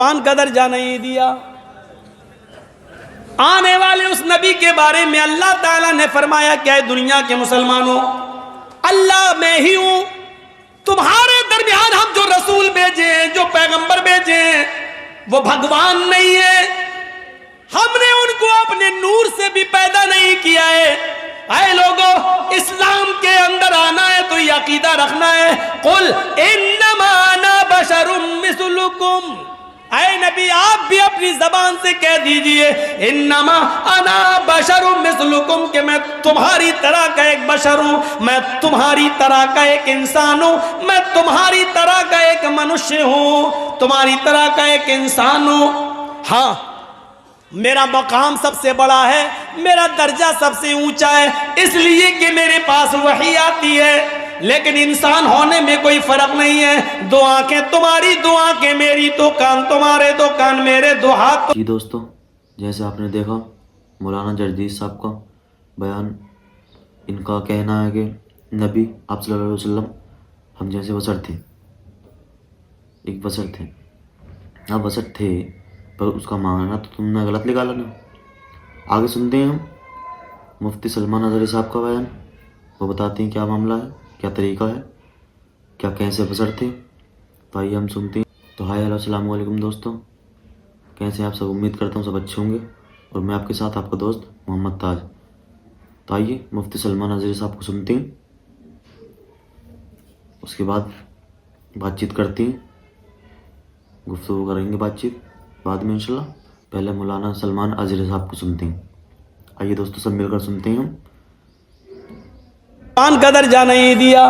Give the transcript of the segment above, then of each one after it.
کا درجہ نہیں دیا۔ آنے والے اس نبی کے بارے میں اللہ تعالیٰ نے فرمایا کہ اے دنیا کے مسلمانوں، اللہ میں ہی ہوں، تمہارے درمیان ہم جو رسول بھیجے ہیں، جو پیغمبر بھیجے ہیں، وہ بھگوان نہیں ہے، ہم نے ان کو اپنے نور سے بھی پیدا نہیں کیا ہے۔ اے لوگوں، اسلام کے اندر آنا ہے تو یہ عقیدہ رکھنا ہے، قل انما انا بشر مثلکم۔ اے نبی آپ بھی اپنی زبان سے کہہ دیجئے انما انا بشر مثلکم، کہ میں تمہاری طرح کا ایک بشر ہوں، میں تمہاری طرح کا ایک انسان ہوں، میں تمہاری طرح کا ایک منشیہ ہوں، تمہاری طرح کا ایک انسان ہوں۔ ہاں، میرا مقام سب سے بڑا ہے، میرا درجہ سب سے اونچا ہے، اس لیے کہ میرے پاس وحی آتی ہے، لیکن انسان ہونے میں کوئی فرق نہیں ہے۔ دو آنکھیں تمہاری، دو آنکھیں میری، دو کان تمہارے، دو کان میرے، دو ہاتھ۔ جی دوستو، جیسے آپ نے دیکھا مولانا جردیس صاحب کا بیان، ان کا کہنا ہے کہ نبی آپ صلی اللہ علیہ وسلم ہم جیسے بشر تھے، ایک بشر تھے، ہاں بشر تھے، پر اس کا معنی تو تم نے غلط نکالا نا۔ آگے سنتے ہیں ہم مفتی سلمان اظہری صاحب کا بیان، وہ بتاتے ہیں کیا معاملہ ہے، کیا طریقہ ہے، کیا کیسے بشر تھے۔ تو آئیے ہم سنتے ہیں۔ تو ہائے، السلام علیکم دوستوں، کیسے آپ سب؟ امید کرتا ہوں سب اچھے ہوں گے، اور میں آپ کے ساتھ آپ کا دوست محمد تاج۔ تو آئیے مفتی سلمان اظہری صاحب کو سنتے ہیں، اس کے بعد بات چیت کرتے ہیں، گفتگو کریں گے بات چیت بعد میں انشاءاللہ۔ پہلے مولانا سلمان اظہری صاحب کو سنتے ہیں۔ آئیے دوستو سب مل کر سنتے ہیں ہم۔ کا درجہ نہیں دیا۔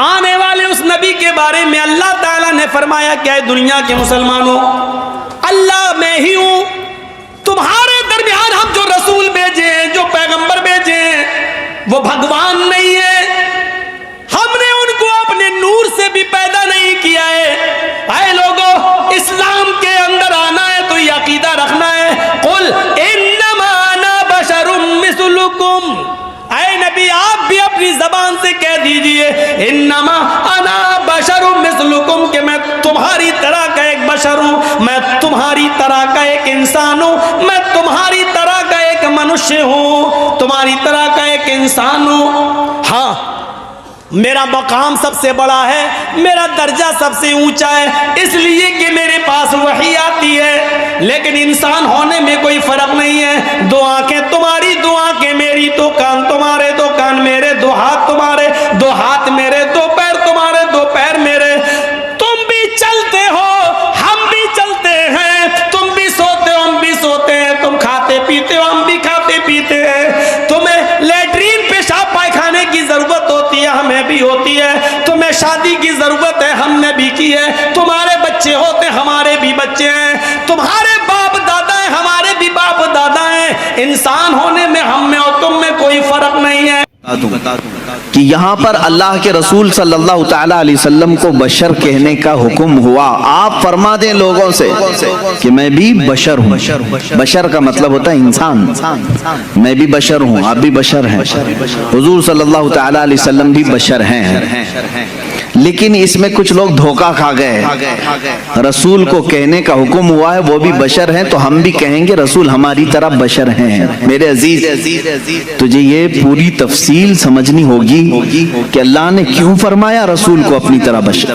آنے والے اس نبی کے بارے میں اللہ تعالیٰ نے فرمایا کہ اے دنیا کے مسلمانوں، اللہ میں ہی ہوں، تمہارے درمیان ہم جو رسول بھیجے ہیں، جو پیغمبر بھیجے ہیں، وہ بھگوان نہیں ہے، ہم نے ان کو اپنے نور سے بھی پیدا نہیں کیا ہے۔ اے لوگوں، اسلام کے اندر آنا ہے تو یہ عقیدہ رکھنا ہے، قل انما انا بشر مثلکم۔ اے نبی آپ بھی اپنی زبان سے کہہ دیجئے انما انا بشر مثلکم، کہ میں تمہاری طرح کا ایک بشر ہوں، میں تمہاری طرح کا ایک انسان ہوں، میں تمہاری طرح کا ایک منشیہ ہوں، تمہاری طرح کا ایک انسان ہوں۔ ہاں، میرا مقام سب سے بڑا ہے، میرا درجہ سب سے اونچا ہے، اس لیے کہ میرے پاس وحی آتی ہے، لیکن انسان ہونے میں کوئی فرق نہیں ہے۔ دو آنکھیں تمہاری، دو آنکھیں میری، دو کان تمہارے، دو کان میرے، دو ہاتھ تمہارے، دو ہاتھ میرے، دو پیر تمہارے، دو پیر میرے۔ تم بھی چلتے ہو، ہم بھی چلتے ہیں، تم بھی سوتے ہو، ہم بھی سوتے ہیں، تم کھاتے پیتے ہو، ہم بھی کھاتے پیتے ہیں، تمہیں لیٹرین پیشاب پائخانے کی ضرورت ہوتی ہے، ہمیں بھی ہوتی ہے، تمہیں شادی کی ضرورت ہے، ہم نے بھی کی ہے، تمہارے بچے ہوتے، ہمارے بھی بچے ہیں، تمہارے باپ دادا ہیں، ہمارے بھی باپ دادا ہیں۔ انسان ہونے میں ہم میں اور تم میں کوئی فرق نہیں ہے۔ کہ یہاں پر اللہ کے رسول صلی اللہ تعالیٰ علیہ وسلم کو بشر کہنے کا حکم ہوا۔ آپ فرما دیں لوگوں سے کہ میں بھی بشر ہوں۔ بشر کا مطلب ہوتا ہے انسان، میں بھی بشر ہوں، آپ بھی بشر ہیں، حضور صلی اللہ تعالیٰ علیہ وسلم بھی بشر ہیں۔ لیکن اس میں کچھ لوگ دھوکہ کھا گئے، رسول کو کہنے کا حکم ہوا ہے وہ بھی بشر ہیں تو ہم بھی کہیں گے رسول ہماری طرح بشر ہیں۔ میرے عزیز، تجھے یہ پوری تفصیل سمجھنی ہوگی کہ اللہ نے کیوں فرمایا رسول کو اپنی طرح بشر،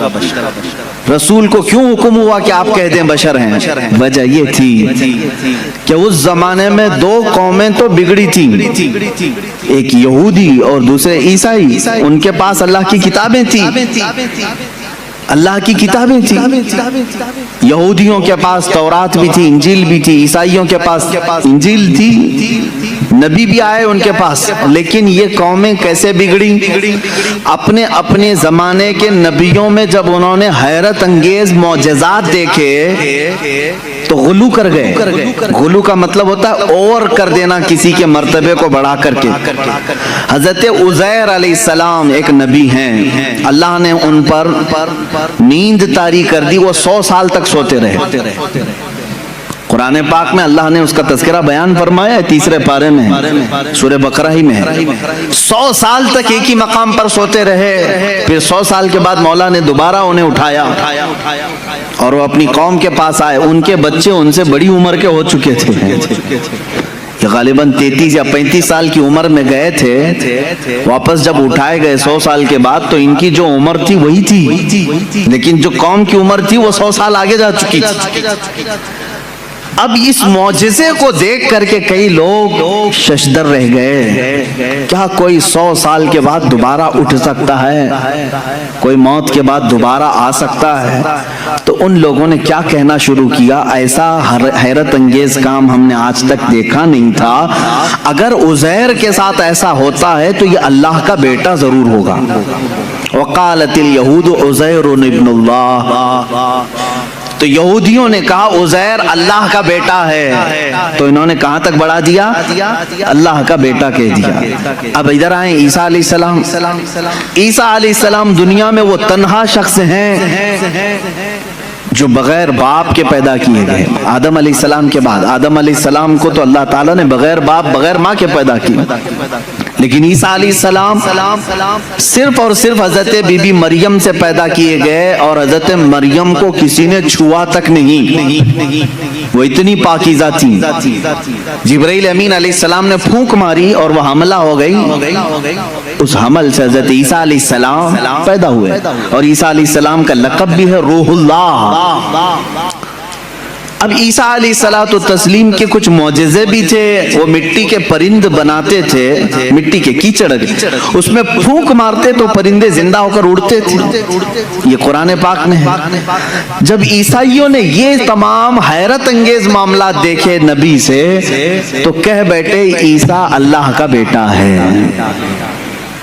رسول کو کیوں حکم ہوا کہ آپ کہہ دیں بشر ہیں۔ وجہ یہ تھی کہ اس زمانے میں دو قومیں تو بگڑی تھیں، ایک یہودی اور دوسرے عیسائی، ان کے پاس اللہ کی کتابیں تھیں، اللہ کی کتابیں تھیں۔ یہودیوں کے پاس تورات بھی تھی، انجیل بھی تھی، عیسائیوں کے پاس انجیل تھی، نبی بھی آئے ان کے پاس۔ لیکن یہ قومیں کیسے بگڑی؟ اپنے اپنے زمانے کے نبیوں میں جب انہوں نے حیرت انگیز معجزات دیکھے تو غلو کر گئے۔ غلو کا مطلب ہوتا ہے اور کر دینا کسی کے مرتبے کو بڑھا کر کے۔ حضرت عزیر علیہ السلام ایک نبی ہیں، اللہ نے ان پر نیند طاری کر دی، وہ 100 سال تک سوتے رہے۔ قرآن پاک میں اللہ نے اس کا تذکرہ بیان فرمایا ہے، تیسرے پارے میں ہے، سورہ بقرہ ہی میں ہے۔ 100 سال تک ایک ہی مقام پر سوتے رہے، پھر 100 سال کے بعد مولا نے دوبارہ انہیں اٹھایا اور وہ اپنی قوم کے پاس آئے۔ ان کے بچے ان سے بڑی عمر کے ہو چکے تھے، یہ غالباً 33 یا 35 سال کی عمر میں گئے تھے۔ واپس جب اٹھائے گئے 100 سال کے بعد تو ان کی جو عمر تھی وہی تھی، لیکن جو قوم کی عمر تھی وہ 100 سال آگے جا چکی تھی۔ اب اس معجزے کو دیکھ کر کے کئی لوگ ششدر رہ گئے، کیا کوئی 100 سال کے بعد دوبارہ اٹھ سکتا ہے؟ کوئی موت کے بعد دوبارہ آ سکتا ہے؟ تو ان لوگوں نے کیا کہنا شروع کیا، ایسا حیرت انگیز کام ہم نے آج تک دیکھا نہیں تھا۔ اگر عزیر کے ساتھ ایسا ہوتا ہے تو یہ اللہ کا بیٹا ضرور ہوگا۔ وقالت الیہود عزیر ابن اللہ، تو یہودیوں نے کہا عزیر اللہ کا بیٹا ہے، تو انہوں نے کہاں تک بڑھا دیا؟ اللہ کا بیٹا کہہ دیا۔ اب ادھر آئیں عیسیٰ علیہ السلام۔ عیسیٰ علیہ السلام دنیا میں وہ تنہا شخص ہیں جو بغیر باپ کے پیدا کیے گئے۔ آدم علیہ السلام کے بعد، آدم علیہ السلام کو تو اللہ تعالیٰ نے بغیر باپ بغیر ماں کے پیدا کیا، لیکن عیسیٰ علیہ السلام صرف اور صرف حضرت بی بی مریم سے پیدا کیے گئے، اور حضرت مریم کو کسی نے چھوا تک نہیں، وہ اتنی پاکیزہ تھی۔ جبرائیل امین علیہ السلام نے پھونک ماری اور وہ حملہ ہو گئی، اس حمل سے حضرت عیسیٰ علیہ السلام پیدا ہوئے، اور عیسیٰ علیہ السلام کا لقب بھی ہے روح اللہ۔ اب عیسیٰ علیہ الصلوۃ والتسلیم کے کچھ معجزے بھی تھے، وہ مٹی کے پرند بناتے تھے، مٹی کے کیچڑ، اس میں پھونک مارتے تو پرندے زندہ ہو کر اڑتے تھے، یہ قرآن پاک میں ہے۔ جب عیسائیوں نے یہ تمام حیرت انگیز معاملات دیکھے نبی سے تو کہہ بیٹھے عیسیٰ اللہ کا بیٹا ہے۔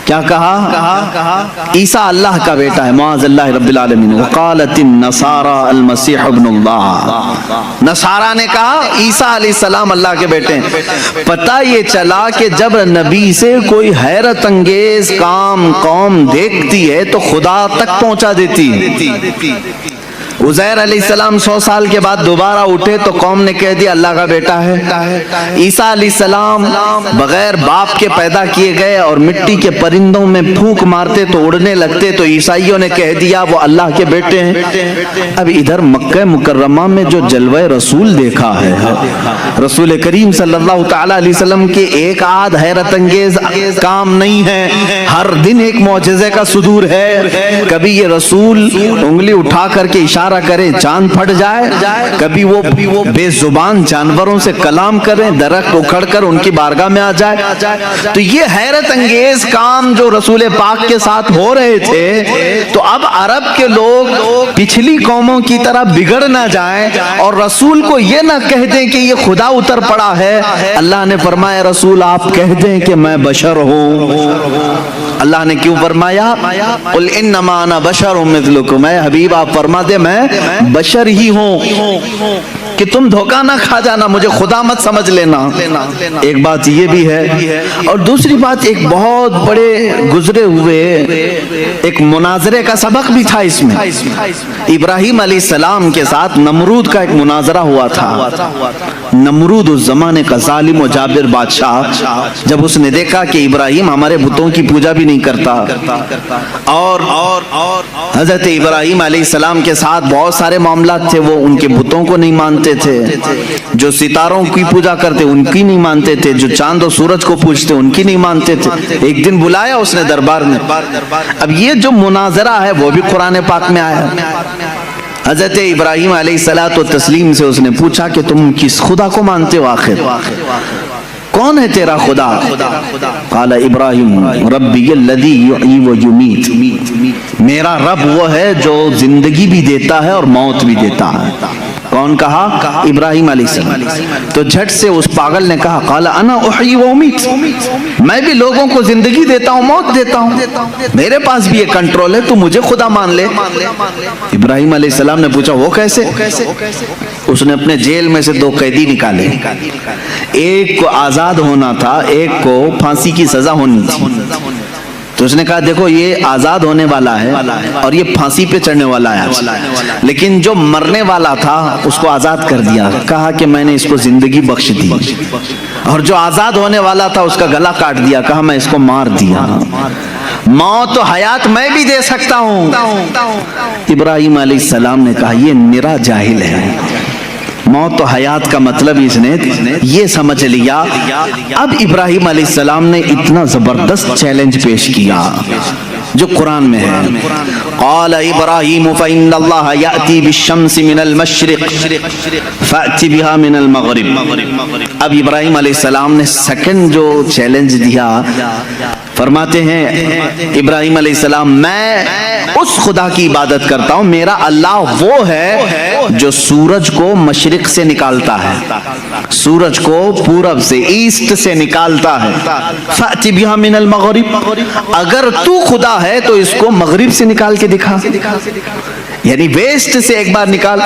کیا کہا؟ عیسیٰ اللہ کا بیٹا ہے، معاذ اللہ رب العالمین۔ وقالت النصارى المسیح ابن اللہ، نصارہ نے کہا عیسیٰ علیہ السلام اللہ کے بیٹے ہیں۔ پتہ یہ چلا کہ جب نبی سے کوئی حیرت انگیز کام قوم دیکھتی ہے تو خدا تک پہنچا دیتی ہے۔ عزیر علیہ السلام 100 سال کے بعد دوبارہ اٹھے تو قوم نے کہہ دیا اللہ کا بیٹا ہے۔ عیسیٰ علیہ السلام بغیر باپ کے پیدا کیے گئے اور مٹی کے پرندوں میں پھونک مارتے تو اڑنے لگتے، تو عیسائیوں نے کہہ دیا وہ اللہ کے بیٹے ہیں۔ اب ادھر مکہ مکرمہ میں جو جلوہ رسول دیکھا ہے، رسول کریم صلی اللہ تعالی علیہ وسلم کے ایک آدھ حیرت انگیز کام نہیں ہے، ہر دن ایک معجزے کا صدور ہے۔ کبھی یہ رسول انگلی اٹھا کر کے اشارہ کرے چاند پھٹ جائے، کبھی وہ بے زبان جانوروں سے کلام کریں، درخت اکھڑ کر ان کی بارگاہ میں آ جائے۔ تو یہ حیرت انگیز کام جو رسول پاک کے ساتھ ہو رہے تھے، تو اب عرب کے لوگ پچھلی قوموں کی طرح بگڑ نہ جائیں اور رسول کو یہ نہ کہہ دیں کہ یہ خدا اتر پڑا ہے۔ اللہ نے فرمایا رسول آپ کہہ دیں کہ میں بشر ہوں۔ اللہ نے کیوں فرمایا قل انما انا بشر مثلکم، اے حبیب آپ فرما دے میں بشر ہی ہوں، کہ تم دھوکہ نہ کھا جانا، مجھے خدا مت سمجھ لینا۔ ایک بات یہ بھی ہے، اور دوسری بات ایک بہت بڑے گزرے ہوئے ایک مناظرے کا سبق بھی تھا اس میں۔ ابراہیم علیہ السلام کے ساتھ نمرود کا ایک مناظرہ ہوا تھا۔ نمرود اس زمانے کا ظالم و جابر بادشاہ، جب اس نے دیکھا کہ ابراہیم ہمارے بتوں کی پوجا بھی نہیں کرتا، اور حضرت ابراہیم علیہ السلام کے ساتھ بہت سارے معاملات تھے، وہ ان کے بتوں کو نہیں مانتے تھے، جو ستاروں کی پوجا کرتے ان کی نہیں مانتے تھے، جو چاند و سورج کو پوجتے ان کی نہیں مانتے تھے۔ ایک دن بلایا اس نے دربار میں۔ اب یہ جو مناظرہ ہے وہ بھی قرآن پاک میں آیا۔ حضرت ابراہیم علیہ الصلوۃ والتسلیم سے اس نے پوچھا کہ تم کس خدا کو مانتے ہو آخر؟ کون ہے تیرا خدا؟ قال ابراہیم ربی الذی یحیی و یمیت، میرا رب وہ ہے جو زندگی بھی دیتا ہے اور موت بھی دیتا ہے۔ کون کہا؟ ابراہیم علیہ السلام۔ تو جھٹ سے اس پاگل نے کہا قال انا احیی و امیت، میں بھی لوگوں کو زندگی دیتا ہوں موت دیتا ہوں، میرے پاس بھی یہ کنٹرول ہے، تو مجھے خدا مان لے۔ ابراہیم علیہ السلام نے پوچھا وہ کیسے؟ اس نے اپنے جیل میں سے 2 قیدی نکالے، ایک کو آزاد ہونا تھا، ایک کو پھانسی کی سزا ہونی تھی۔ تو اس نے کہا دیکھو یہ آزاد ہونے والا ہے اور یہ پھانسی پہ چڑھنے والا ہے، لیکن جو مرنے والا تھا اس کو آزاد کر دیا، کہا کہ میں نے اس کو زندگی بخش دی، اور جو آزاد ہونے والا تھا اس کا گلا کاٹ دیا، کہا میں اس کو مار دیا۔ موت و حیات میں بھی دے سکتا ہوں۔ ابراہیم علیہ السلام نے کہا یہ نرا جاہل ہے، موت و حیات کا مطلب اس نے یہ سمجھ لیا۔ اب ابراہیم علیہ السلام نے اتنا زبردست چیلنج پیش کیا جو قرآن میں ہے، قال ابراہیم فإن اللہ یأتی بالشمس من المشرق فأت بها من المغرب۔ اب ابراہیم علیہ السلام نے سیکنڈ جو چیلنج دیا، فرماتے ہیں ابراہیم علیہ السلام میں اس خدا کی عبادت کرتا ہوں، میرا اللہ وہ ہے جو سورج کو مشرق سے نکالتا ہے، سورج کو پورب سے ایسٹ سے نکالتا ہے، فأت بها من المغرب، اگر تو خدا ہے تو اس کو مغرب سے نکال کے دکھا، یعنی ویسٹ سے ایک بار نکال۔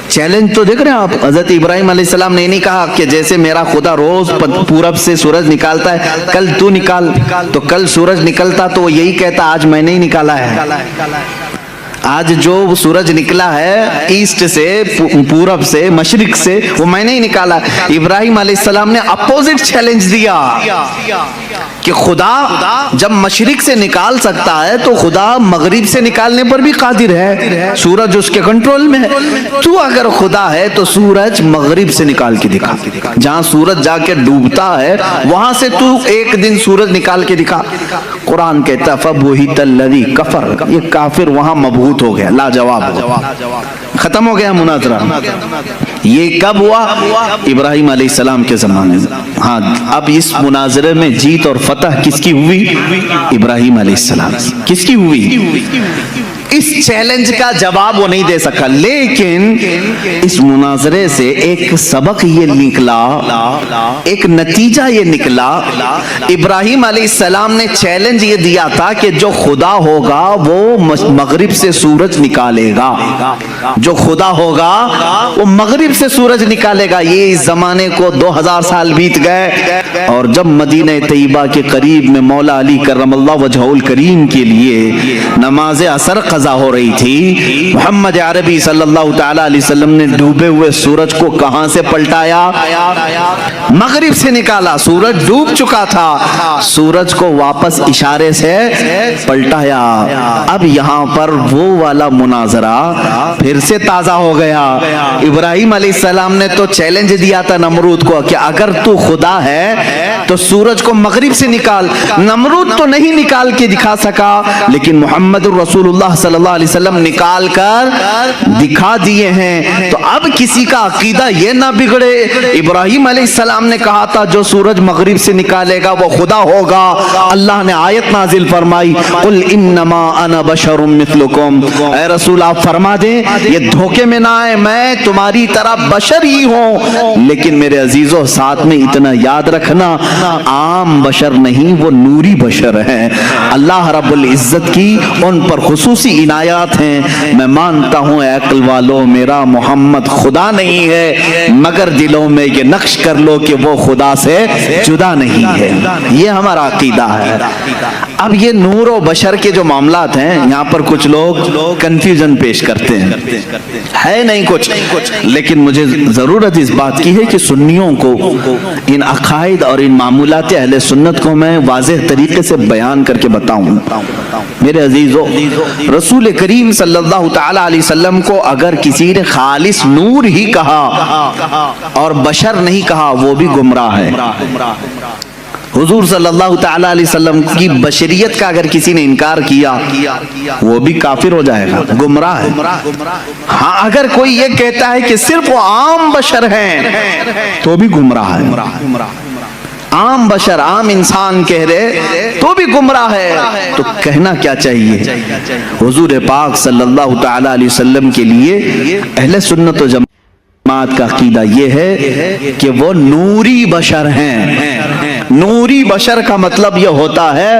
چیلنج تو دیکھ رہے ہیں آپ، حضرت ابراہیم علیہ السلام نے نہیں کہا کہ جیسے میرا خدا روز پورب سے سورج نکالتا ہے کل تو نکال، تو کل سورج نکلتا تو وہ یہی کہتا آج میں نے ہی نکالا ہے، آج جو سورج نکلا ہے ایسٹ سے، پورب سے، مشرق سے، وہ میں نے ہی نکالا۔ ابراہیم علیہ السلام نے اپوزٹ چیلنج دیا کہ خدا جب مشرق سے نکال سکتا ہے تو خدا مغرب سے نکالنے پر بھی قادر ہے، سورج اس کے کنٹرول میں ہے، تو اگر خدا ہے تو سورج مغرب سے نکال کے دکھا، جہاں سورج جا کے ڈوبتا ہے وہاں سے تو ایک دن سورج نکال کے دکھا۔ قرآن کہتا فَبُهِتَ الَّذِي كَفَرَ، یہ کافر وہاں مبہوت ہو گیا، لاجواب ہو گیا، ختم ہو گیا مناظرہ۔ یہ کب ہوا؟ ابراہیم علیہ السلام کے زمانے میں۔ ہاں اب اس مناظرے میں جیت اور فتح کس کی ہوئی؟ ابراہیم علیہ السلام۔ کس کی ہوئی؟ اس چیلنج کا جواب وہ نہیں دے سکا، لیکن اس مناظرے سے ایک سبق یہ نکلا، ایک نتیجہ یہ نکلا۔ ابراہیم علیہ السلام نے چیلنج یہ دیا تھا کہ جو خدا ہوگا وہ مغرب سے سورج نکالے گا، جو خدا ہوگا وہ مغرب سے سورج نکالے گا۔ یہ اس زمانے کو 2000 سال بیت گئے، اور جب مدینہ طیبہ کے قریب میں مولا علی کرم اللہ وجہہ الکریم کے لیے نماز عصر قضا ہو رہی تھی، محمد عربی صلی اللہ تعالی علیہ وسلم نے ڈوبے ہوئے سورج کو کہاں سے پلٹایا؟ مغرب سے نکالا، سورج ڈوب چکا تھا، سورج کو واپس اشارے سے پلٹایا۔ اب یہاں پر وہ والا مناظرہ پھر سے تازہ ہو گیا۔ ابراہیم علیہ السلام نے تو چیلنج دیا تھا نمرود کو کہ اگر تو خدا ہے تو سورج کو مغرب سے نکال، نمرود تو نہیں نکال کے دکھا سکا، لیکن محمد رسول اللہ صلی اللہ علیہ وسلم نکال کر دکھا دیے ہیں۔ تو اب کسی کا عقیدہ یہ نہ بگڑے، ابراہیم علیہ السلام نے کہا تھا جو سورج مغرب سے نکالے گا وہ خدا ہوگا، اللہ نے آیت نازل فرمائی قل انما انا بشر مثلکم، اے رسول آپ فرما دیں یہ دھوکے میں نہ آئے، میں تمہاری طرح بشر ہی ہوں، لیکن میرے عزیزوں ساتھ میں اتنا یاد رکھنا عام بشر نہیں، وہ نوری بشر ہیں، اللہ رب العزت کی ان پر خصوصی عنایات ہیں۔ میں مانتا ہوں اے عقل والو میرا محمد خدا نہیں ہے، مگر دلوں میں یہ نقش کر لو کہ وہ خدا سے جدا نہیں ہے، یہ ہمارا عقیدہ ہے۔ اب یہ نور و بشر کے جو معاملات ہیں یہاں پر کچھ لوگ کنفیوژن پیش کرتے ہیں، ہے نہیں کچھ، لیکن مجھے ضرورت اس بات کی ہے کہ سنیوں کو ان عقائد اور ان معمولات اہل سنت کو میں واضح طریقے سے بیان کر کے بتاؤں۔ میرے عزیزو رسول کریم صلی اللہ تعالی علیہ وسلم کو اگر کسی نے خالص نور ہی کہا اور بشر نہیں کہا وہ بھی گمراہ ہے۔ حضور صلی اللہ تعالی علیہ وسلم کی بشریت کا اگر کسی نے انکار کیا وہ بھی کافر ہو جائے گا، گمراہ ہے۔ ہاں اگر کوئی یہ کہتا ہے کہ صرف وہ عام بشر ہیں تو بھی گمراہ ہے، عام بشر عام انسان کہہ رہے تو بھی گمراہ ہے۔ تو کہنا کیا چاہیے؟ حضور پاک صلی اللہ تعالی علیہ وسلم کے لیے اہل سنت و جماعت کا عقیدہ یہ ہے کہ وہ نوری بشر ہیں۔ نوری بشر کا مطلب یہ ہوتا ہے